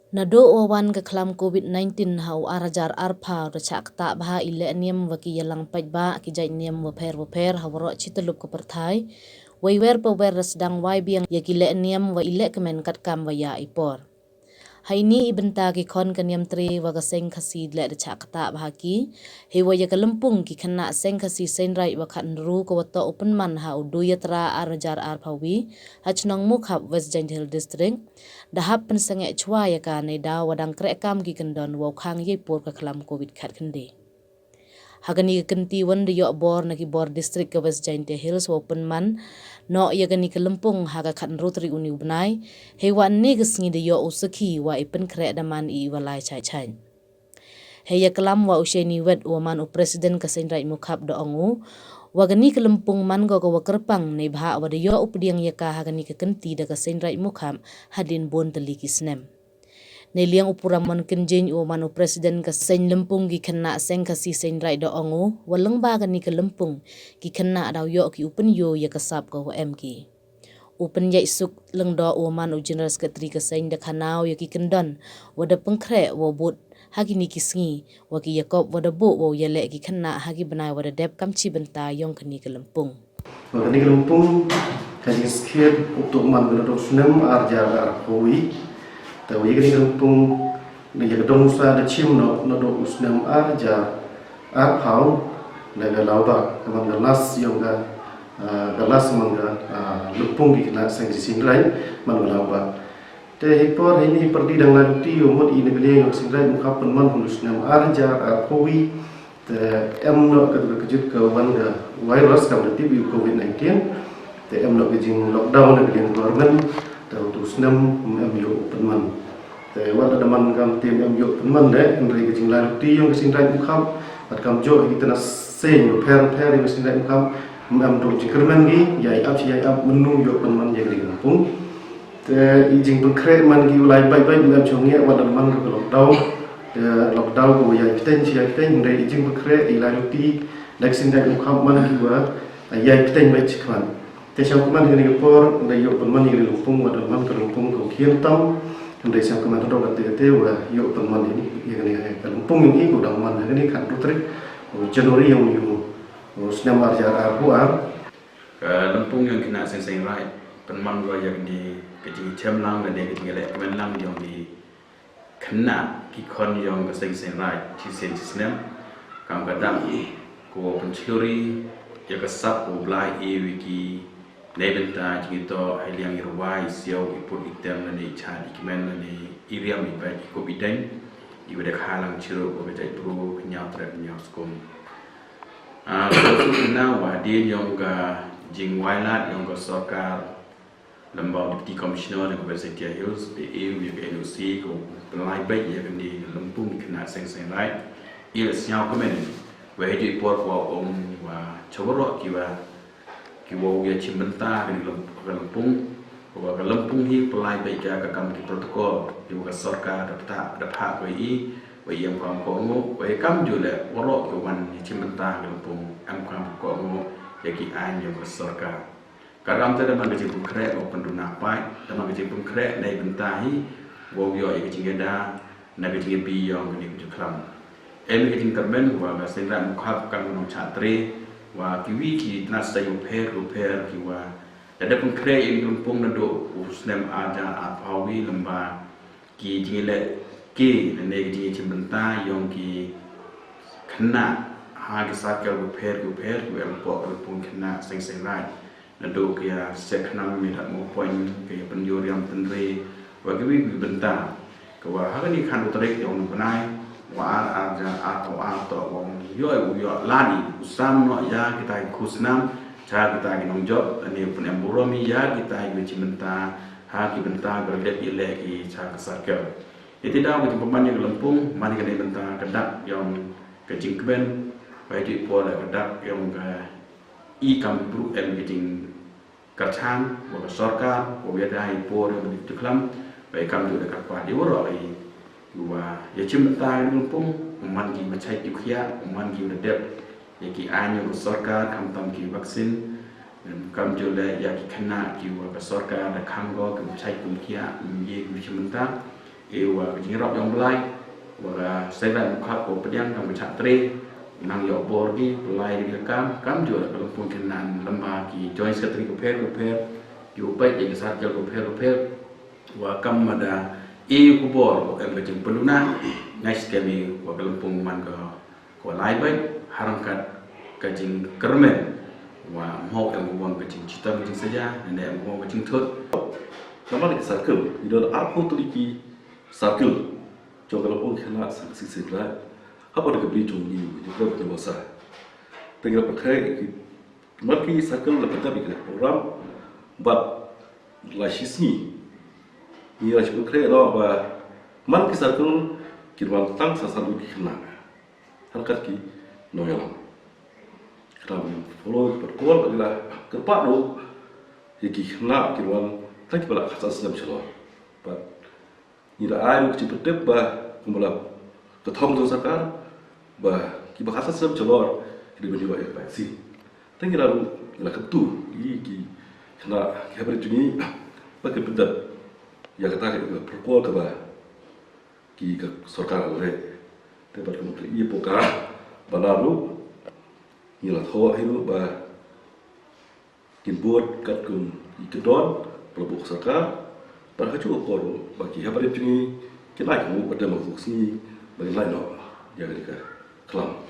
Nado wawan ke kelam COVID-19 hau arajar arpa da cak tak baha ile niam waki yalang pajba ki jai niam waper hawro citelup ke perthai waiwer pawer sedang wai biang ya ki le niam wa ile kemen kat kam wa ya ipor. Hai ni ibenta ki kon ke niam tri wa ka seng khasi le da cak tak baha ki he wa ya ke lempung ki kena seng khasi senrai wa khat nru ko wato open man hau du yatra arajar arpa wi hachnong mukhap West Jaintil District dahap pensenge chwa ya ka nei da wadang krek kam ki kendon wo khang ye por ka kelam covid khat khende hagani kenti wan de yo bor na ki bor district ke West Jaintil Hills open man no ya gani ke lempung haga khat rotri uni ubnai he wan ne gisngi de yo usaki wa ipen krek da man I walai chai chai Heya kelam wa usheni wet wa man u presiden ka senrai mukhap do ongu wagani ke lempung man go wa kerpang nei bha wa de yo updiang ya ka hagani ke kenti da ka senrai mukhap hadin bon teliki snem nei liang upura man kenjin u man u presiden ka sen lempung gi kena seng ka si senrai do ongu walang ba gani ke lempung gi kena daw yo ki upen yo ya ka sap ko mk Upen jai suk leng do u man u general secretary ka sen da khanau ya ki kendon wada pengkre wo but hagi ni kisngi waki yakob wada bu wo yele ki khanna hagi banai wada dep kamchi benta yong kani ke lempung Kani ke lempung kaji skit untuk man benadok snem arja arpowi tawi kani ke lempung ni ya dong sa da chim no do snem arja arpau daga lauba kaman galas yong ga galas mangga lempung di kena sang singrai man lauba te hipor ini perdi dang laluti umut ini beli yang singrai muka penman snem arja arpowi em no kejut ke wanda virus kam da TB COVID-19 te em no kejing lockdown na kejing government te utus nem em yo penman te wada daman kam tim em yo penman de endri kejing lalu ti yung kesing rai mukham at kam jo kita na sen per yang kesing rai mukham em do jikerman gi yai ap menu yo penman ya kejing kampung te ijing pengkre man gi ulai bai em chongia wada daman ke lockdown lockdown ko ya kita ndai ijing bekre ilaruti leksin dak mukham man kiwa ya kita mai chikman te syam kuman ni por ndai yo penman ni lumpung wa man ke lumpung ko khian tam ndai syam kuman to ka te wa yo penman ni ya ni ka lumpung ni ko dang man ni kan rutri Januari yang yo senam arjar arbuar lumpung yang kena seng rai penman wa yang di kejing chem lang dan dia kejing lek men lang yang di kena ki kon yang ka seng rai ti sen snem kam kadam ko pencuri ya ka sap ko blai e wiki nebenta jito heliang irwai siau iput item ni cha ikmen ni iriam ni ba ko bideng i wede khalang chiro ko jai pro nyau trep nyau skum ko na wa din yang ka jing wailat yang ka sokar lembau deputy commissioner ng West Jaintil Hills PA with NOC ko pelai baik ya kan di lempung kena seng rai il siau komen wa hiji por ko om wa chawro kiwa ya cimbenta di lempung wa ka lempung hi pelai baik ya ka kam ki protokol di ka sarkar dapat wa wa yang kam ko ngo wa kam jule woro ko wan cimbenta di lempung am kam ko ngo ya ki an yo ka sarkar Karam tadi man kecil pengkrek atau penduna pai, teman kecil pengkrek dari bentahi, wow yo kecil geda, nak kecil biyong kini kecil kelam. Kecil terben, wah sendiri mukhap kan menung chatri, wah kiwi ki nas sayu ruper kiwa. Ada pengkrek yang lumpung nado usnem aja apawi lembah ki jile ki nene kecil cembenta yang ki kena hagi sakal ruper kiwa lumpung kena seng rai. Nado kaya seknam minta mo poin kaya penjur yang tenre bagi benta kawa hari ni kan utrek yang benai wa aja atau wong yo lani usam no ya kita kusnam cara kita ginong job ni pun emburomi ya kita ibu benta ha ki benta berlek ilek ki cara kesarkel itu dah macam pemain yang lempung mani kena benta kedak yang kecingkben baik pola kedak yang i kam bru el meeting kerchan wa sarkar wa yadai por yang di tuklam baik kam tu dekat pa di woro ai wa ya cimta lumpung man ki macai ki khia man ki dep ya ki anyo sarkar kam tam ki vaksin kam jole ya ki khana ki wa sarkar da khango ki macai ki khia ye ki cimta wa jing rap yang belai wa sai dan khat ko pediang kam chatri nang yo bor gi belai di kam jo la Lampung kenan lamba ki join secretary ko pher yo bai je sa jal ko pher wa kam ada ku bor ko em jing peluna ngai skemi wa Lampung man ko lai bai harangkat kajing kermen wa mau yang buang kajing cita kajing saja dan yang buang kajing thut nama ni circle itu apa tu lagi circle coba Lampung kena sisi lah apa nak beli cungi juga punya masa tinggal pakai mungkin circle lepas tu bikin program buat lasisi ni lasisi pakai lo apa man ki circle kirwan tang sasalu kena harkat ki noyang kami follow perkuat adalah kepak lo, jadi nak kirwan tak kira khasar sedang celor. But ni dah ayu kecil pedep bah kumpulan ketong tu sakar bah kira khasar sedang celor kita berdua yang vaksin. Tak kira lu adalah ketu ini kena kira berjuni pakai pedep yang kata kita perkuat ke bah kira sorkar oleh tempat kemudian ia pokah balalu ni lah thua hidup bah kimbuat kat kum ikedon pelabuk sakar berhasil kor bagi apa itu ni kita kamu pada makhluk sini bagi lain no yang mereka kelam